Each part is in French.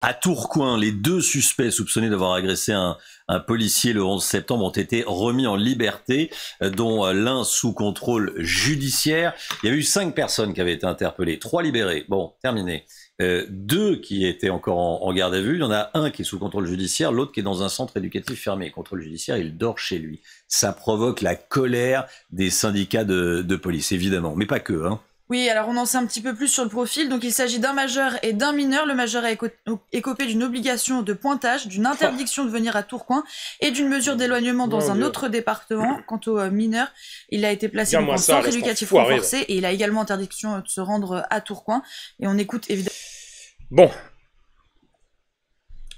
À Tourcoing, les deux suspects soupçonnés d'avoir agressé un policier le 11 septembre ont été remis en liberté, dont l'un sous contrôle judiciaire. Il y a eu 5 personnes qui avaient été interpellées, 3 libérées. Bon, terminé. 2 qui étaient encore en garde à vue. Il y en a un qui est sous contrôle judiciaire, l'autre qui est dans un centre éducatif fermé. Contrôle judiciaire, il dort chez lui. Ça provoque la colère des syndicats de police, évidemment, mais pas que, hein. Oui, alors on en sait un petit peu plus sur le profil. Donc il s'agit d'un majeur et d'un mineur. Le majeur a écopé d'une obligation de pointage, d'une interdiction de venir à Tourcoing et d'une mesure d'éloignement dans un autre département. Quant au mineur, il a été placé en centre éducatif renforcé et il a également interdiction de se rendre à Tourcoing. Et on écoute évidemment...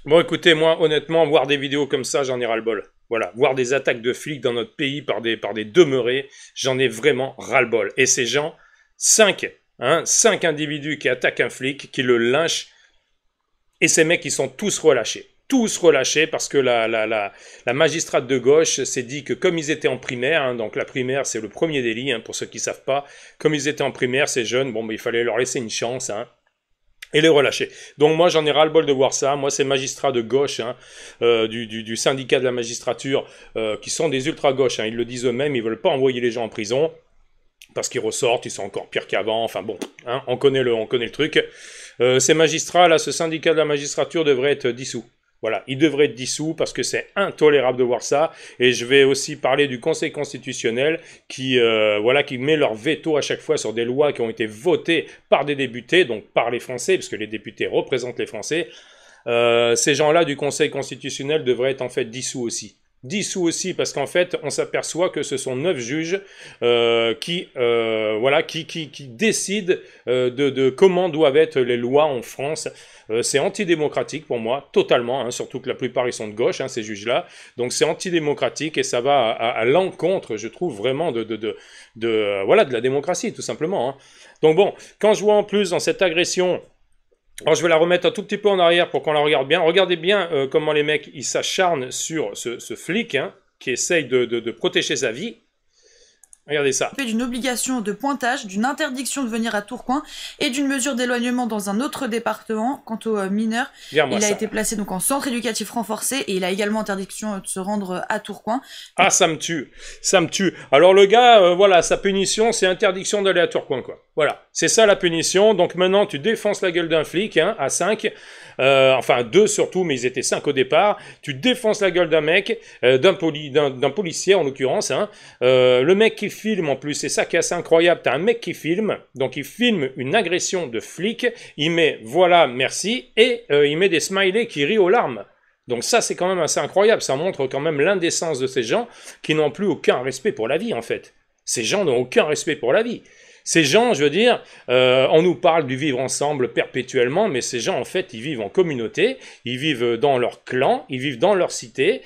Bon, écoutez, moi, honnêtement, voir des vidéos comme ça, j'en ai ras-le-bol. Voilà, voir des attaques de flics dans notre pays par des demeurés, j'en ai vraiment ras-le-bol. Et ces gens... 5 individus qui attaquent un flic, qui le lynchent, et ces mecs, ils sont tous relâchés. Tous relâchés parce que la magistrate de gauche s'est dit que comme ils étaient en primaire, donc la primaire c'est le premier délit, pour ceux qui ne savent pas, comme ils étaient en primaire, ces jeunes, bon, il fallait leur laisser une chance, et les relâcher. Donc moi j'en ai ras-le-bol de voir ça. Moi ces magistrats de gauche du syndicat de la magistrature qui sont des ultra-gauches, ils le disent eux-mêmes, ils veulent pas envoyer les gens en prison. Parce qu'ils ressortent, ils sont encore pires qu'avant, enfin bon, on connaît le truc. Ces magistrats, là, ce syndicat de la magistrature devrait être dissous. Voilà, il devrait être dissous parce que c'est intolérable de voir ça. Et je vais aussi parler du Conseil constitutionnel qui met leur veto à chaque fois sur des lois qui ont été votées par des députés, donc par les Français, parce que les députés représentent les Français. Ces gens-là du Conseil constitutionnel devraient être en fait dissous aussi. Dissous aussi parce qu'en fait on s'aperçoit que ce sont 9 juges qui décident de comment doivent être les lois en France. C'est antidémocratique pour moi, totalement, surtout que la plupart ils sont de gauche, ces juges-là. Donc c'est antidémocratique et ça va à l'encontre, je trouve, vraiment de la démocratie, tout simplement. Donc bon, quand je vois en plus dans cette agression... Alors je vais la remettre un tout petit peu en arrière pour qu'on la regarde bien. Regardez bien comment les mecs ils s'acharnent sur ce flic qui essaye de protéger sa vie. Regardez ça. D'une obligation de pointage, d'une interdiction de venir à Tourcoing et d'une mesure d'éloignement dans un autre département. Quant au mineur, il a été placé donc en centre éducatif renforcé et il a également interdiction de se rendre à Tourcoing. Ah, ça me tue. Ça me tue. Alors le gars, sa punition, c'est interdiction d'aller à Tourcoing, quoi. Voilà, c'est ça la punition. Donc maintenant, tu défonces la gueule d'un flic, à 5. Enfin 2 surtout, mais ils étaient 5 au départ. Tu défonces la gueule d'un mec, d'un policier en l'occurrence. Le mec qui filme en plus, c'est ça qui est assez incroyable. T'as un mec qui filme, donc il filme une agression de flic. Il met voilà, merci, et il met des smileys qui rient aux larmes. Donc ça, c'est quand même assez incroyable. Ça montre quand même l'indécence de ces gens qui n'ont plus aucun respect pour la vie, en fait. Ces gens n'ont aucun respect pour la vie. Ces gens, je veux dire, on nous parle du vivre ensemble perpétuellement, mais ces gens, en fait, ils vivent en communauté, ils vivent dans leur clan, ils vivent dans leur cité,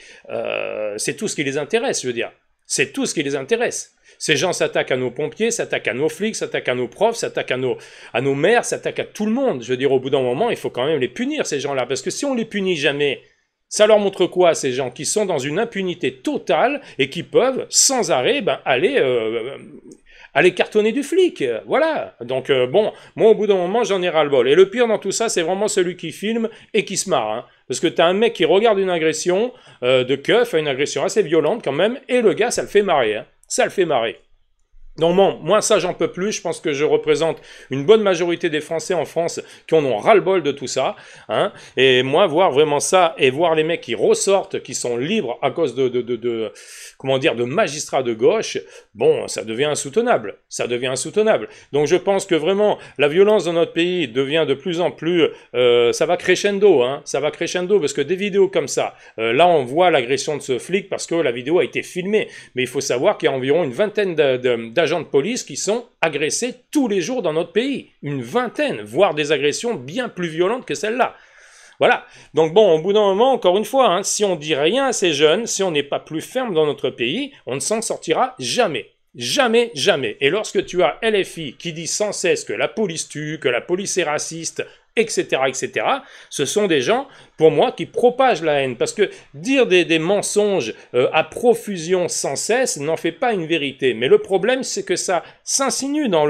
c'est tout ce qui les intéresse, je veux dire. C'est tout ce qui les intéresse. Ces gens s'attaquent à nos pompiers, s'attaquent à nos flics, s'attaquent à nos profs, s'attaquent à nos maires, s'attaquent à tout le monde. Je veux dire, au bout d'un moment, il faut quand même les punir, ces gens-là, parce que si on les punit jamais, ça leur montre quoi, ces gens qui sont dans une impunité totale et qui peuvent, sans arrêt, aller cartonner du flic, voilà. Donc bon, moi au bout d'un moment j'en ai ras-le-bol. Et le pire dans tout ça, c'est vraiment celui qui filme et qui se marre. Parce que t'as un mec qui regarde une agression de keuf, une agression assez violente quand même, et le gars ça le fait marrer, ça le fait marrer. Donc bon, moi ça j'en peux plus, je pense que je représente une bonne majorité des Français en France qui en ont ras-le-bol de tout ça, et moi voir vraiment ça, et voir les mecs qui ressortent, qui sont libres à cause de magistrats de gauche, bon, ça devient insoutenable, Donc je pense que vraiment, la violence dans notre pays devient de plus en plus, ça va crescendo, parce que des vidéos comme ça, là on voit l'agression de ce flic parce que la vidéo a été filmée, mais il faut savoir qu'il y a environ une vingtaine d'agents de police qui sont agressés tous les jours dans notre pays. Une vingtaine, voire des agressions bien plus violentes que celle-là. Voilà. Donc bon, au bout d'un moment, encore une fois, si on dit rien à ces jeunes, si on n'est pas plus ferme dans notre pays, on ne s'en sortira jamais. Jamais, jamais. Et lorsque tu as LFI qui dit sans cesse que la police tue, que la police est raciste, etc., etc., ce sont des gens, pour moi, qui propagent la haine. Parce que dire des mensonges à profusion sans cesse n'en fait pas une vérité. Mais le problème, c'est que ça s'insinue dans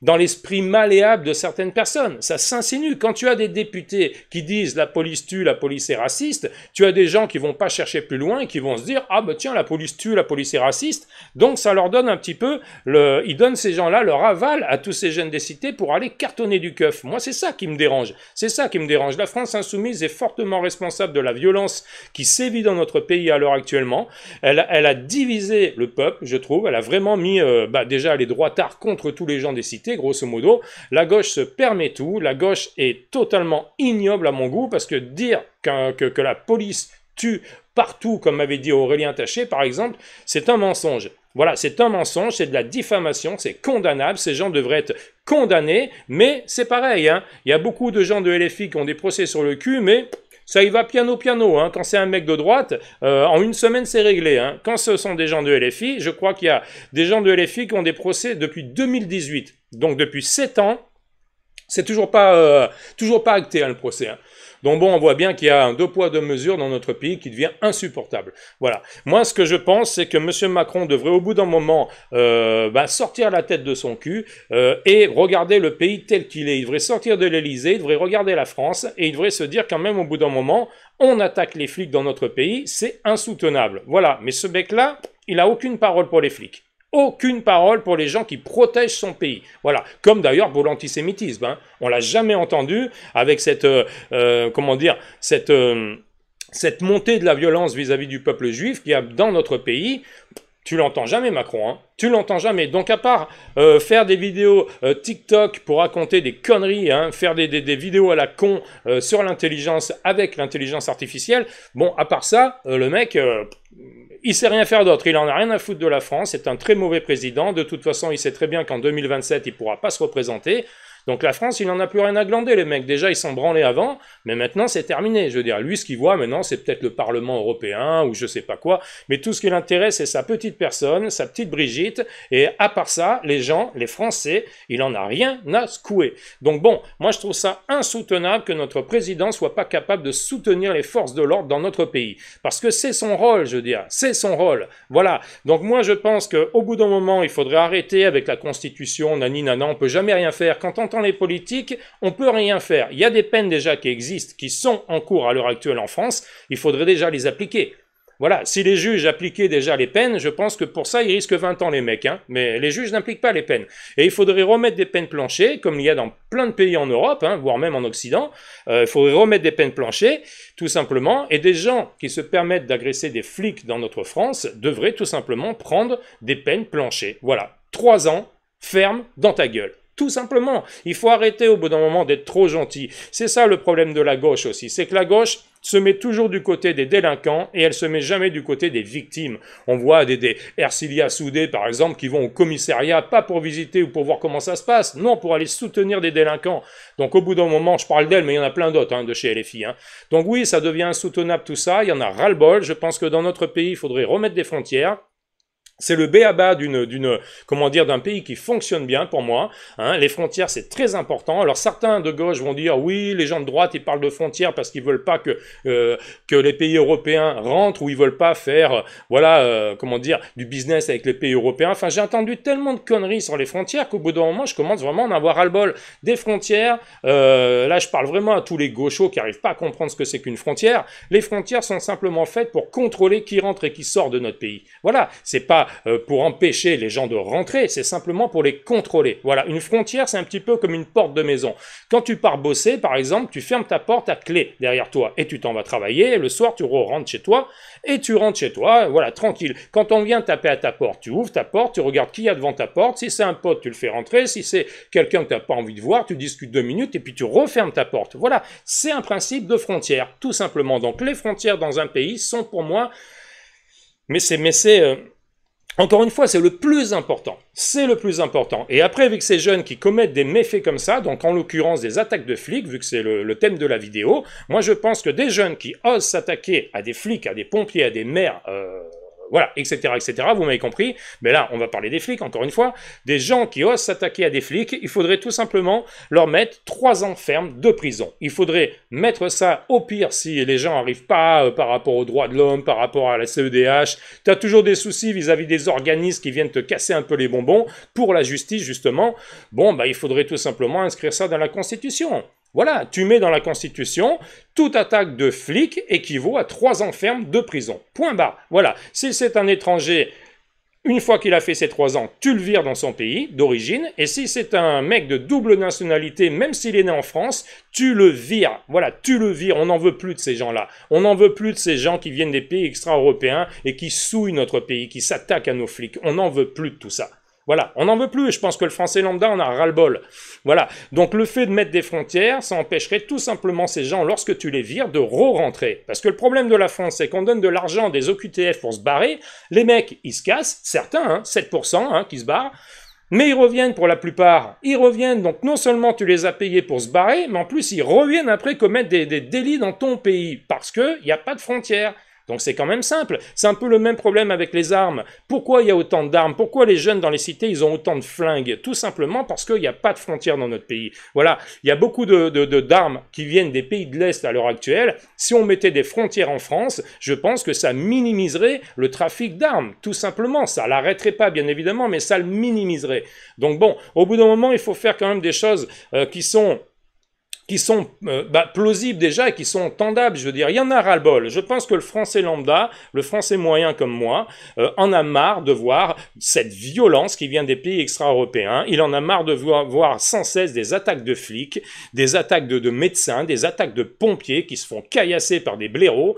dans l'esprit malléable de certaines personnes. Ça s'insinue. Quand tu as des députés qui disent la police tue, la police est raciste, tu as des gens qui vont pas chercher plus loin et qui vont se dire ah bah tiens, la police tue, la police est raciste. Donc ça leur donne un petit peu ils donnent ces gens-là leur aval à tous ces jeunes des cités pour aller cartonner du keuf. Moi, c'est ça qui me dérange. C'est ça qui me dérange. La France insoumise est fortement responsable de la violence qui sévit dans notre pays à l'heure actuellement. Elle a divisé le peuple, je trouve. Elle a vraiment mis déjà les droitards contre tous les gens des cités, grosso modo. La gauche se permet tout. La gauche est totalement ignoble à mon goût parce que dire que la police tue partout, comme m'avait dit Aurélien Taché, par exemple, c'est un mensonge. Voilà, c'est un mensonge, c'est de la diffamation, c'est condamnable, ces gens devraient être condamnés, mais c'est pareil, hein. Il y a beaucoup de gens de LFI qui ont des procès sur le cul, mais ça y va piano, hein. Quand c'est un mec de droite, en une semaine c'est réglé, hein. Quand ce sont des gens de LFI, je crois qu'il y a des gens de LFI qui ont des procès depuis 2018, donc depuis 7 ans, c'est toujours pas acté, hein, le procès, hein. Donc bon, on voit bien qu'il y a un deux poids, deux mesures dans notre pays qui devient insupportable. Voilà. Moi, ce que je pense, c'est que M. Macron devrait au bout d'un moment sortir la tête de son cul et regarder le pays tel qu'il est. Il devrait sortir de l'Élysée, il devrait regarder la France et il devrait se dire quand même au bout d'un moment, on attaque les flics dans notre pays, c'est insoutenable. Voilà. Mais ce mec-là, il n'a aucune parole pour les flics. Aucune parole pour les gens qui protègent son pays. Voilà, comme d'ailleurs pour l'antisémitisme. Hein. On l'a jamais entendu avec cette montée de la violence vis-à-vis du peuple juif qu'il y a dans notre pays. Tu l'entends jamais, Macron, hein. Tu l'entends jamais. Donc à part faire des vidéos TikTok pour raconter des conneries, hein, faire des vidéos à la con sur l'intelligence avec l'intelligence artificielle, bon, à part ça, le mec... il sait rien faire d'autre, il en a rien à foutre de la France, c'est un très mauvais président, de toute façon il sait très bien qu'en 2027 il pourra pas se représenter, donc la France il en a plus rien à glander les mecs, déjà ils s'en branlaient avant, mais maintenant c'est terminé, je veux dire, lui ce qu'il voit maintenant c'est peut-être le Parlement européen ou je sais pas quoi, mais tout ce qui l'intéresse c'est sa petite personne, sa petite Brigitte, et à part ça, les gens, les Français, il en a rien à secouer. Donc bon, moi je trouve ça insoutenable que notre président soit pas capable de soutenir les forces de l'ordre dans notre pays, parce que c'est son rôle, je veux dire, c'est son rôle, voilà. Donc moi je pense qu'au bout d'un moment, il faudrait arrêter avec la Constitution, nani nana, on peut jamais rien faire, quand on les politiques, on peut rien faire. Il y a des peines déjà qui existent, qui sont en cours à l'heure actuelle en France, il faudrait déjà les appliquer. Voilà, si les juges appliquaient déjà les peines, je pense que pour ça, ils risquent 20 ans les mecs, hein. Mais les juges n'appliquent pas les peines. Et il faudrait remettre des peines planchées, comme il y a dans plein de pays en Europe, hein, voire même en Occident. Il faudrait remettre des peines planchées, tout simplement, et des gens qui se permettent d'agresser des flics dans notre France devraient tout simplement prendre des peines planchées. Voilà, 3 ans, ferme dans ta gueule. Tout simplement, il faut arrêter au bout d'un moment d'être trop gentil. C'est ça le problème de la gauche aussi, c'est que la gauche se met toujours du côté des délinquants et elle se met jamais du côté des victimes. On voit des Ercilia Soudé par exemple qui vont au commissariat pas pour visiter ou pour voir comment ça se passe, non, pour aller soutenir des délinquants. Donc au bout d'un moment, je parle d'elle mais il y en a plein d'autres de chez LFI. Hein. Donc oui, ça devient insoutenable tout ça, il y en a ras-le-bol. Je pense que dans notre pays, il faudrait remettre des frontières. C'est le b.a.-ba d'un pays qui fonctionne bien pour moi. Hein. Les frontières, c'est très important. Alors certains de gauche vont dire oui, les gens de droite, ils parlent de frontières parce qu'ils veulent pas que les pays européens rentrent ou ils veulent pas faire du business avec les pays européens. Enfin, j'ai entendu tellement de conneries sur les frontières qu'au bout d'un moment, je commence vraiment à en avoir ras-le-bol. Des frontières, là, je parle vraiment à tous les gauchos qui arrivent pas à comprendre ce que c'est qu'une frontière. Les frontières sont simplement faites pour contrôler qui rentre et qui sort de notre pays. Voilà, c'est pas pour empêcher les gens de rentrer, c'est simplement pour les contrôler. Voilà, une frontière, c'est un petit peu comme une porte de maison. Quand tu pars bosser, par exemple, tu fermes ta porte à clé derrière toi et tu t'en vas travailler, et le soir, tu rentres chez toi, et tu rentres chez toi, voilà, tranquille. Quand on vient taper à ta porte, tu ouvres ta porte, tu regardes qui y a devant ta porte, si c'est un pote, tu le fais rentrer, si c'est quelqu'un que tu n'as pas envie de voir, tu discutes 2 minutes, et puis tu refermes ta porte. Voilà, c'est un principe de frontière, tout simplement. Donc les frontières dans un pays sont pour moi... Encore une fois, c'est le plus important. C'est le plus important. Et après, avec ces jeunes qui commettent des méfaits comme ça, donc en l'occurrence des attaques de flics, vu que c'est le thème de la vidéo, moi je pense que des jeunes qui osent s'attaquer à des flics, à des pompiers, à des maires voilà, etc., etc., vous m'avez compris. Mais là, on va parler des flics, encore une fois. Des gens qui osent s'attaquer à des flics, il faudrait tout simplement leur mettre 3 ans ferme de prison. Il faudrait mettre ça, au pire, si les gens n'arrivent pas par rapport aux droits de l'homme, par rapport à la CEDH, tu as toujours des soucis vis-à-vis des organismes qui viennent te casser un peu les bonbons, pour la justice, justement, bon, bah, il faudrait tout simplement inscrire ça dans la Constitution. Voilà, tu mets dans la Constitution, toute attaque de flic équivaut à 3 ans ferme de prison. Point barre. Voilà, si c'est un étranger, une fois qu'il a fait ses 3 ans, tu le vires dans son pays d'origine, et si c'est un mec de double nationalité, même s'il est né en France, tu le vires. Voilà, tu le vires, on n'en veut plus de ces gens-là. On n'en veut plus de ces gens qui viennent des pays extra-européens et qui souillent notre pays, qui s'attaquent à nos flics. On n'en veut plus de tout ça. Voilà, on n'en veut plus, je pense que le français lambda en a ras-le-bol. Voilà, donc le fait de mettre des frontières, ça empêcherait tout simplement ces gens, lorsque tu les vires, de re-rentrer. Parce que le problème de la France, c'est qu'on donne de l'argent des OQTF pour se barrer, les mecs, ils se cassent, certains, 7% qui se barrent, mais ils reviennent pour la plupart, ils reviennent, donc non seulement tu les as payés pour se barrer, mais en plus ils reviennent après commettre des délits dans ton pays, parce qu'il n'y a pas de frontières. Donc c'est quand même simple. C'est un peu le même problème avec les armes. Pourquoi il y a autant d'armes? Pourquoi les jeunes dans les cités, ils ont autant de flingues? Tout simplement parce qu'il n'y a pas de frontières dans notre pays. Voilà, il y a beaucoup d'armes qui viennent des pays de l'Est à l'heure actuelle. Si on mettait des frontières en France, je pense que ça minimiserait le trafic d'armes. Tout simplement, ça l'arrêterait pas bien évidemment, mais ça le minimiserait. Donc bon, au bout d'un moment, il faut faire quand même des choses qui sont plausibles déjà et qui sont tendables, je veux dire, il y en a ras-le-bol. Je pense que le français lambda, le français moyen comme moi, en a marre de voir cette violence qui vient des pays extra-européens, il en a marre de voir sans cesse des attaques de flics, des attaques de médecins, des attaques de pompiers qui se font caillasser par des blaireaux.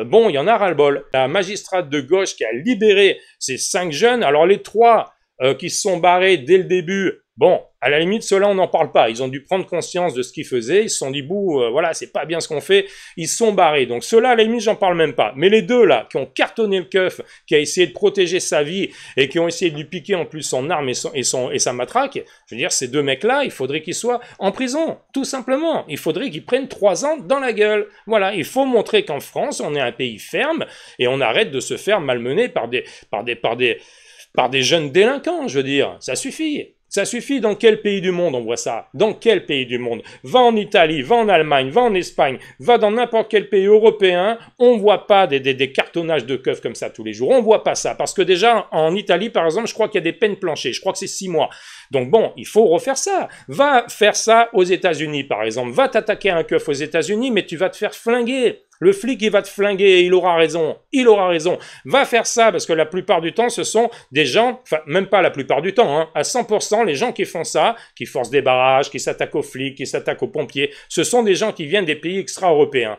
Bon, il y en a ras-le-bol. La magistrate de gauche qui a libéré ces 5 jeunes, alors les 3 qui se sont barrés dès le début, bon, à la limite, ceux-là, on n'en parle pas. Ils ont dû prendre conscience de ce qu'ils faisaient. Ils se sont dit, voilà, c'est pas bien ce qu'on fait. Ils se sont barrés. Donc ceux-là, à la limite, j'en parle même pas. Mais les 2, là, qui ont cartonné le keuf, qui a essayé de protéger sa vie et qui ont essayé de lui piquer en plus son arme et sa matraque, je veux dire, ces 2 mecs-là, il faudrait qu'ils soient en prison. Tout simplement. Il faudrait qu'ils prennent 3 ans dans la gueule. Voilà. Il faut montrer qu'en France, on est un pays ferme et on arrête de se faire malmener par des jeunes délinquants, je veux dire. Ça suffit. Ça suffit. Dans quel pays du monde on voit ça? Dans quel pays du monde? Va en Italie, va en Allemagne, va en Espagne, va dans n'importe quel pays européen, on voit pas des cartonnages de keufs comme ça tous les jours. On voit pas ça. Parce que déjà, en Italie, par exemple, je crois qu'il y a des peines planchées. Je crois que c'est 6 mois. Donc bon, il faut refaire ça. Va faire ça aux États-Unis, par exemple. Va t'attaquer à un keuf aux États-Unis, mais tu vas te faire flinguer. Le flic, il va te flinguer, il aura raison. Il aura raison. Va faire ça, parce que la plupart du temps, ce sont des gens, enfin, même pas la plupart du temps, à 100%, les gens qui font ça, qui forcent des barrages, qui s'attaquent aux flics, qui s'attaquent aux pompiers, ce sont des gens qui viennent des pays extra-européens.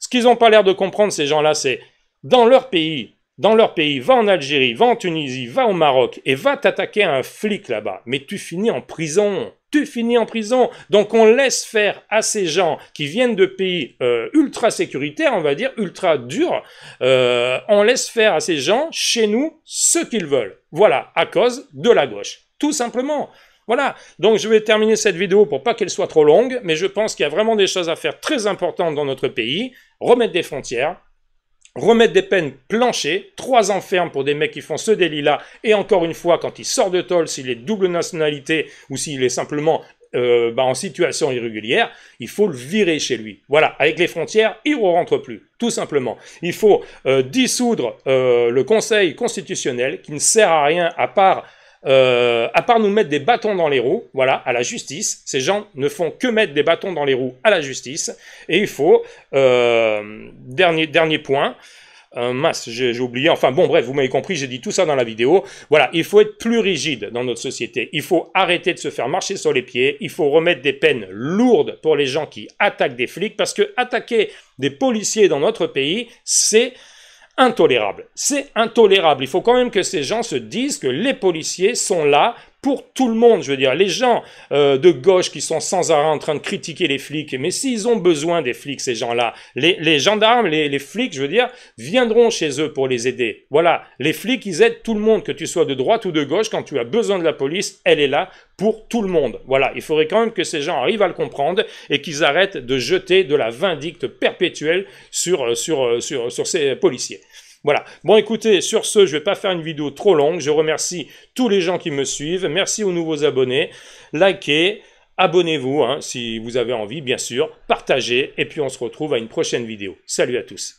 Ce qu'ils n'ont pas l'air de comprendre, ces gens-là, c'est dans leur pays, va en Algérie, va en Tunisie, va au Maroc, et va t'attaquer à un flic là-bas. Mais tu finis en prison. Tu finis en prison. Donc on laisse faire à ces gens qui viennent de pays ultra sécuritaires, on va dire, ultra durs, on laisse faire à ces gens, chez nous, ce qu'ils veulent. Voilà, à cause de la gauche. Tout simplement. Voilà, donc je vais terminer cette vidéo pour pas qu'elle soit trop longue, mais je pense qu'il y a vraiment des choses à faire très importantes dans notre pays. Remettre des frontières, remettre des peines planchées, 3 ans ferme pour des mecs qui font ce délit-là, et encore une fois, quand il sort de tôle, s'il est de double nationalité, ou s'il est simplement en situation irrégulière, il faut le virer chez lui. Voilà, avec les frontières, il ne rentre plus, tout simplement. Il faut dissoudre le Conseil constitutionnel, qui ne sert à rien à part nous mettre des bâtons dans les roues, voilà, à la justice. Ces gens ne font que mettre des bâtons dans les roues à la justice. Et il faut, dernier point, mince, j'ai oublié, enfin bon bref, vous m'avez compris, j'ai dit tout ça dans la vidéo. Voilà, il faut être plus rigide dans notre société. Il faut arrêter de se faire marcher sur les pieds. Il faut remettre des peines lourdes pour les gens qui attaquent des flics, parce que attaquer des policiers dans notre pays, c'est intolérable. C'est intolérable. Il faut quand même que ces gens se disent que les policiers sont là pour tout le monde. Je veux dire, les gens de gauche qui sont sans arrêt en train de critiquer les flics, mais s'ils ont besoin des flics, ces gens-là, les gendarmes, les flics, je veux dire, viendront chez eux pour les aider. Voilà, les flics, ils aident tout le monde, que tu sois de droite ou de gauche. Quand tu as besoin de la police, elle est là pour tout le monde. Voilà, il faudrait quand même que ces gens arrivent à le comprendre et qu'ils arrêtent de jeter de la vindicte perpétuelle sur ces policiers. Voilà. Bon, écoutez, sur ce, je vais pas faire une vidéo trop longue. Je remercie tous les gens qui me suivent. Merci aux nouveaux abonnés. Likez, abonnez-vous, hein, si vous avez envie, bien sûr. Partagez, et puis on se retrouve à une prochaine vidéo. Salut à tous.